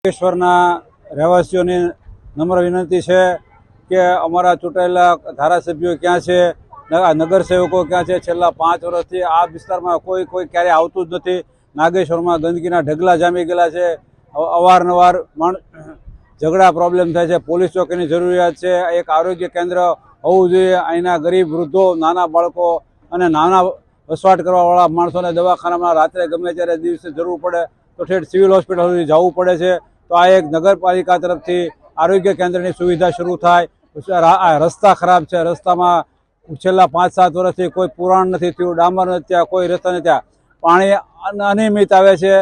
નાગેશ્વરના રહેવાસીઓની નમ્ર વિનંતી છે કે અમારા ચૂંટાયેલા ધારાસભ્યો ક્યાં છે, નગરસેવકો ક્યાં છે। છેલ્લા 5 વર્ષથી આ વિસ્તારમાં કોઈ ક્યારેય આવતું જ નથી। નાગેશ્વરમાં ગંદકીના ઢગલા જામી ગયેલા છે। અવારનવાર ઝઘડા પ્રોબ્લેમ થાય છે। પોલીસ ચોકીની જરૂરિયાત છે। એક આરોગ્ય કેન્દ્ર હોવું જોઈએ। અહીંના ગરીબ વૃદ્ધો, નાના બાળકો અને નાના વસવાટ કરવાવાળા માણસોને દવાખાનામાં રાત્રે ગમે ત્યારે દિવસે જરૂર પડે તો ઠેઠ સિવિલ હોસ્પિટલ સુધી જવું પડે છે। તો આ એક નગરપાલિકા તરફથી આરોગ્ય કેન્દ્રની સુવિધા શરૂ થાય। રસ્તા ખરાબ છે। રસ્તામાં છેલ્લા 5-7 વર્ષથી કોઈ પુરાણ નથી થયું, ડામર નથી થયા, કોઈ રસ્તા નથી થયા। પાણી અનિયમિત આવે છે।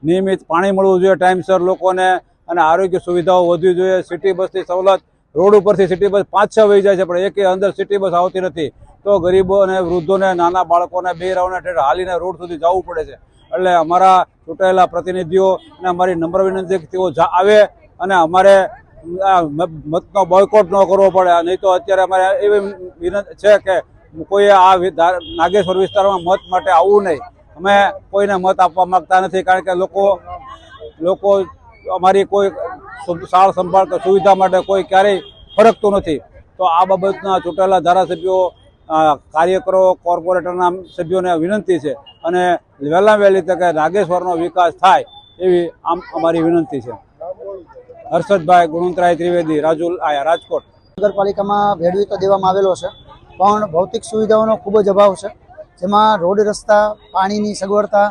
નિયમિત પાણી મળવું જોઈએ ટાઈમસર લોકોને, અને આરોગ્ય સુવિધાઓ વધવી જોઈએ। સિટી બસની સવલત, રોડ ઉપરથી સિટી બસ 5-6 વહી જાય છે પણ એકે અંદર સિટી બસ આવતી નથી। તો ગરીબો અને વૃદ્ધોને, નાના બાળકોને, બહેરાઓને ઠેઠ હાલીને રોડ સુધી જવું પડે છે। એટલે અમારા ચૂંટાયેલા પ્રતિનિધિઓ અને અમારી નમ્ર વિનંતી કે તેઓ આવે અને અમારે મતનો બોયકોટ ન કરવો પડે। નહીં તો અત્યારે અમારે એવી વિનંતી છે કે કોઈએ આ નાગેશ્વર વિસ્તારમાં મત માટે આવવું નહીં। અમે કોઈને મત આપવા માંગતા નથી, કારણ કે લોકો અમારી કોઈ સાર સંભાળ કે સુવિધા માટે કોઈ ક્યારેય ફરકતું નથી। તો આ બાબતના ચૂંટાયેલા ધારાસભ્યો, કાર્યકરો, કોર્પોરેટરના સભ્યોને વિનંતી છે અને વહેલા વહેલી તકે નાગેશ્વરનો વિકાસ થાય એવી અમારી વિનંતી છે। હર્ષદભાઈ ગુણવંતરાય ત્રિવેદી, રાજકોટ। નગરપાલિકામાં ભેળવી તો દેવામાં આવેલો છે, પણ ભૌતિક સુવિધાઓનો ખૂબ જ અભાવ છે, જેમાં રોડ, રસ્તા, પાણીની સગવડતા,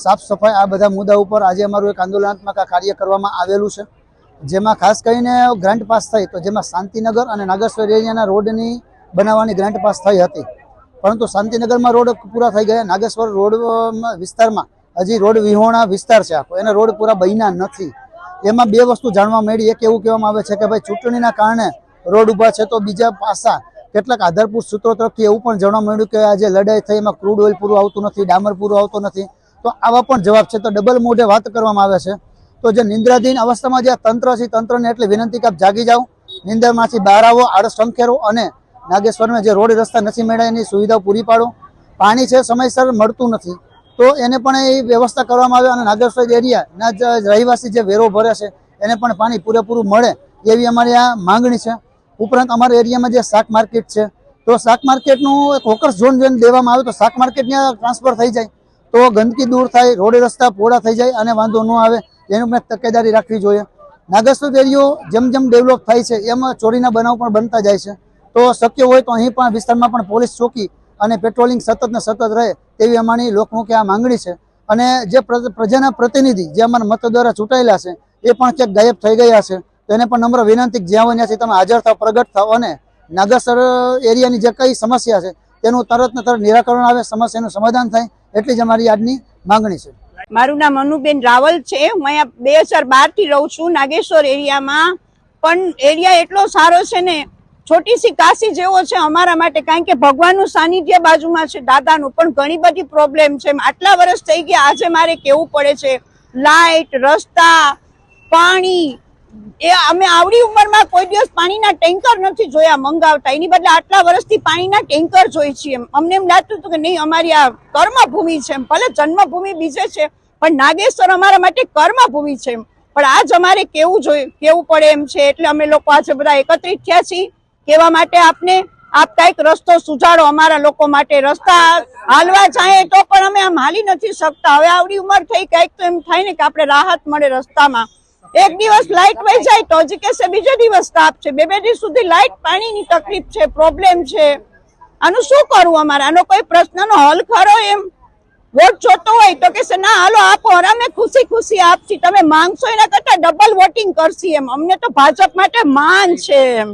સાફ સફાઈ, આ બધા મુદ્દા ઉપર આજે અમારું એક આંદોલનાત્મક કાર્ય કરવામાં આવેલું છે। જેમાં ખાસ કરીને ગ્રાન્ટ પાસ થઈ, તો જેમાં શાંતિનગર અને નાગેશ્વર એરિયાના રોડની બનાવવાની ગ્રાન્ટ પાસ થઈ હતી, પરંતુ શાંતિનગરમાં રોડ પૂરા થઈ ગયા। નાગેશ્વર રોડ વિસ્તારમાં હજી રોડ વિહોણા વિસ્તાર છે આખો, એના રોડ પૂરા બન્યા નથી। એમાં બે વસ્તુ જાણવા મળી। એક એવું કહેવામાં આવે છે કે ભાઈ ચૂંટણીના કારણે રોડ ઊભા છે, તો બીજા પાસા કેટલાક આધારભૂત સૂત્રો તરફથી એવું પણ જાણવા મળ્યું કે આજે લડાઈ થઈ એમાં ક્રૂડ ઓઇલ પૂરું આવતું નથી, ડામર પૂરું આવતું નથી। તો આવા પણ જવાબ છે। તો ડબલ મોઢે વાત કરવામાં આવે છે। તો જે નિંદ્રાધીન અવસ્થામાં જે તંત્ર છે, તંત્રને એટલી વિનંતી કે આપ જાગી જાઓ, નિંદરમાંથી બહાર આવો, આળસ સંખેરો અને નાગેશ્વરમાં જે રોડ રસ્તા નથી મળ્યા એની સુવિધાઓ પૂરી પાડો। પાણી છે સમયસર મળતું નથી, તો એને પણ એ વ્યવસ્થા કરવામાં આવે અને નાગેશ્વર એરિયાના રહેવાસી જે વેરો ભરે છે એને પણ પાણી પૂરેપૂરું મળે એવી અમારી આ માંગણી છે। ઉપરાંત અમારા એરિયામાં જે શાક માર્કેટ છે, તો શાક માર્કેટનું એક હોકર્સ ઝોન જેને દેવામાં આવે તો શાક માર્કેટ ત્યાં ટ્રાન્સફર થઈ જાય તો ગંદકી દૂર થાય, રોડ રસ્તા પહોળા થઈ જાય અને વાંધો ન આવે, એનું પણ તકેદારી રાખવી જોઈએ। નાગેશ્વર એરિયો જેમ જેમ ડેવલપ થાય છે એમાં ચોરીના બનાવ પણ બનતા જાય છે। તો શક્ય હોય તો અહીં પણ વિસ્તારમાં પણ પોલીસ ચોકી અને પેટ્રોલિંગ સતત ને સતત રહે તેવી અમારી લોકમુખે આ માંગણી છે। અને જે પ્રજાના પ્રતિનિધિ જે અમારા મત દ્વારા ચૂંટાયેલા છે એ પણ ક્યાંક ગાયબ થઈ ગયા છે, તો એને પણ નમ્ર વિનંતી જ્યાં હોય ત્યાંથી તમે હાજર થાવ, પ્રગટ થાવ અને નાગેશ્વર એરિયાની જે કઈ સમસ્યા છે તેનું તરત ને તરત નિરાકરણ આવે, સમસ્યાનું સમાધાન થાય, એટલી જ અમારી આજની માંગણી છે। મારું નામ અનુબેન રાવલ છે। હું અહીંયા 2012 થી રહું છું નાગેશ્વર એરિયામાં। પણ એરિયા એટલો સારો છે ને, છોટી સી કાશી જેવો છે અમારા માટે, કારણ કે ભગવાનનું સાનિધ્ય બાજુમાં છે, દાદાનું। પણ ઘણી બધી પ્રોબ્લેમ છે। આટલા વર્ષ થઈ ગયા, આજે મારે કેવું પડે છે, લાઇટ, રસ્તા, પાણી, એ અમે આવડી ઉંમરમાં કોઈ દિવસ પાણીના ટેન્કર નથી જોયા મંગાવતા, એની બદલે આટલા વર્ષથી પાણીના ટેન્કર જોઈ છીએ। અમને એમ લાગતું હતું કે નહીં, અમારી આ કર્મભૂમિ છે, ભલે જન્મભૂમિ બીજે છે પણ નાગેશ્વર અમારા માટે કર્મભૂમિ છે। પણ આજ અમારે કેવું પડે એમ છે, એટલે અમે લોકો આજે બધા એકત્રિત થયા છીએ કહેવા માટે આપને, આપ કઈક રસ્તો સુધારો અમારા લોકો માટે। રસ્તા હાલવા જાય તો પણ અમે આમ હાલી નથી શકતા। હવે આવડી ઉંમર થઈ, કઈક તો એમ થાય ને કે આપણે રાહત મળે રસ્તામાં। એક દિવસ લાઇટ વહી જાય તો હજી કહેશે બીજો દિવસ તાપ છે, બે દિવસ સુધી લાઇટ પાણીની તકલીફ છે, પ્રોબ્લેમ છે। આનું શું કરવું અમારે? આનો કોઈ પ્રશ્નનો હલ ખરો? એમ વોટ જોતો હોય તો કહેશે ના હાલો આપો, અમે ખુશી ખુશી આપશી, તમે માંગશો એના કરતા ડબલ વોટિંગ કરશી। એમ અમને તો ભાજપ માટે માન છે એમ।